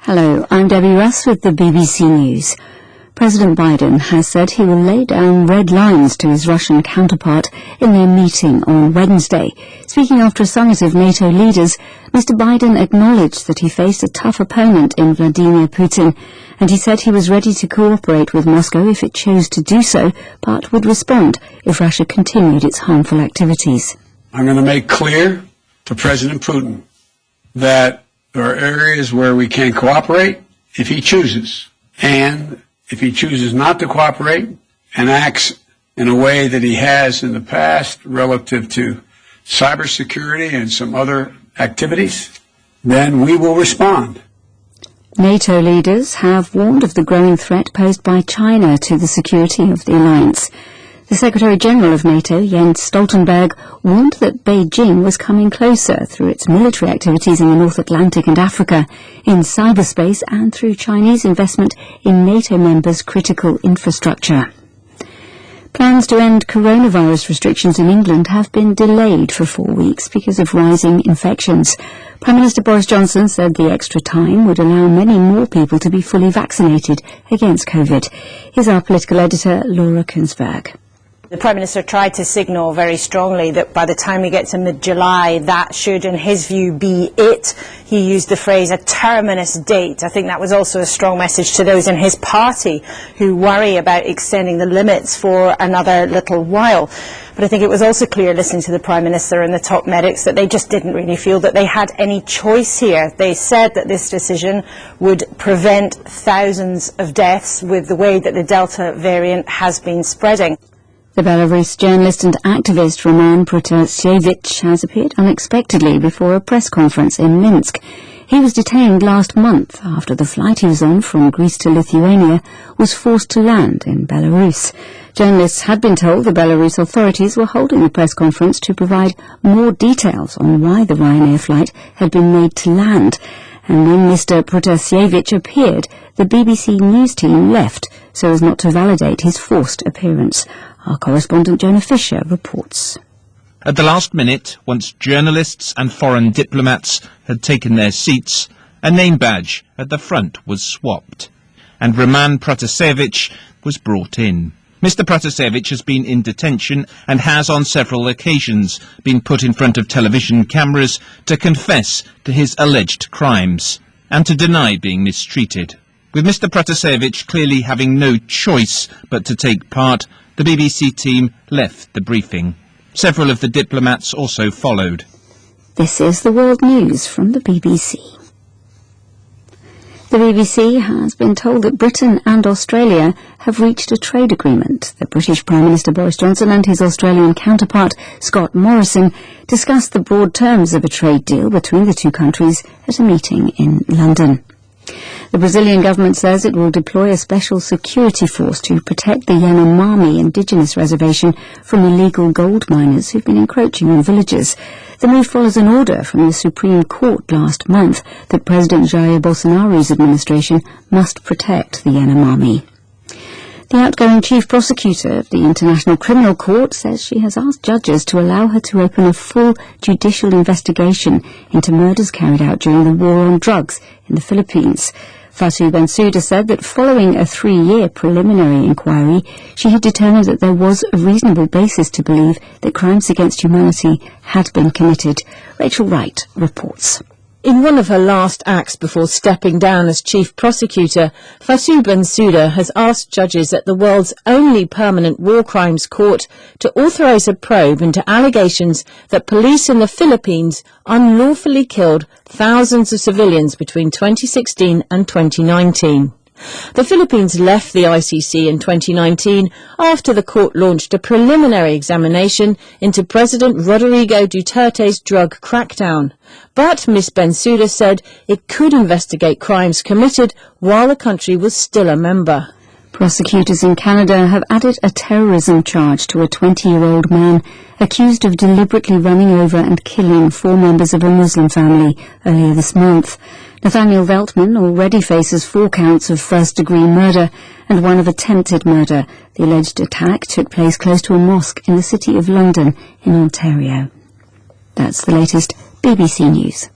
Hello, I'm Debbie Russ with the BBC News. President Biden has said he will lay down red lines to his Russian counterpart in their meeting on Wednesday. Speaking after a summit of NATO leaders, Mr. Biden acknowledged that he faced a tough opponent in Vladimir Putin, and he said he was ready to cooperate with Moscow if it chose to do so, but would respond if Russia continued its harmful activities. I'm going to make clear to President Putin that there are areas where we can cooperate if he chooses, and if he chooses not to cooperate and acts in a way that he has in the past relative to cybersecurity and some other activities, then we will respond. NATO leaders have warned of the growing threat posed by China to the security of the alliance. The Secretary-General of NATO, Jens Stoltenberg, warned that Beijing was coming closer through its military activities in the North Atlantic and Africa, in cyberspace, and through Chinese investment in NATO members' critical infrastructure. Plans to end coronavirus restrictions in England have been delayed for 4 weeks because of rising infections. Prime Minister Boris Johnson said the extra time would allow many more people to be fully vaccinated against COVID. Here's our political editor, Laura Kunsberg. The Prime Minister tried to signal very strongly that by the time we get to mid-July, that should, in his view, be it. He used the phrase a terminus date. I think that was also a strong message to those in his party who worry about extending the limits for another little while. But I think it was also clear, listening to the Prime Minister and the top medics, that they just didn't really feel that they had any choice here. They said that this decision would prevent thousands of deaths with the way that the Delta variant has been spreading. The Belarus journalist and activist Roman Protasevich has appeared unexpectedly before a press conference in Minsk. He was detained last month after the flight he was on from Greece to Lithuania was forced to land in Belarus. Journalists had been told the Belarus authorities were holding a press conference to provide more details on why the Ryanair flight had been made to land. And when Mr. Protasevich appeared, the BBC News team left so as not to validate his forced appearance. Our correspondent Jonah Fisher reports. At the last minute, once journalists and foreign diplomats had taken their seats, a name badge at the front was swapped, and Roman Protasevich was brought in. Mr. Protasevich has been in detention and has on several occasions been put in front of television cameras to confess to his alleged crimes and to deny being mistreated. With Mr. Protasevich clearly having no choice but to take part, the BBC team left the briefing. Several of the diplomats also followed. This is the World News from the BBC. The BBC has been told that Britain and Australia have reached a trade agreement. The British Prime Minister Boris Johnson and his Australian counterpart Scott Morrison discussed the broad terms of a trade deal between the two countries at a meeting in London. The Brazilian government says it will deploy a special security force to protect the Yanomami indigenous reservation from illegal gold miners who've been encroaching on villagers. The move follows an order from the Supreme Court last month that President Jair Bolsonaro's administration must protect the Yanomami. The outgoing chief prosecutor of the International Criminal Court says she has asked judges to allow her to open a full judicial investigation into murders carried out during the war on drugs in the Philippines. Fatou Bensouda said that following a 3-year preliminary inquiry, she had determined that there was a reasonable basis to believe that crimes against humanity had been committed. Rachel Wright reports. In one of her last acts before stepping down as chief prosecutor, Fatou Bensouda has asked judges at the world's only permanent war crimes court to authorise a probe into allegations that police in the Philippines unlawfully killed thousands of civilians between 2016 and 2019. The Philippines left the ICC in 2019 after the court launched a preliminary examination into President Rodrigo Duterte's drug crackdown. But Ms. Bensouda said it could investigate crimes committed while the country was still a member. Prosecutors in Canada have added a terrorism charge to a 20-year-old man accused of deliberately running over and killing 4 members of a Muslim family earlier this month. Nathaniel Veltman already faces 4 counts of first-degree murder and 1 of attempted murder. The alleged attack took place close to a mosque in the city of London in Ontario. That's the latest BBC News.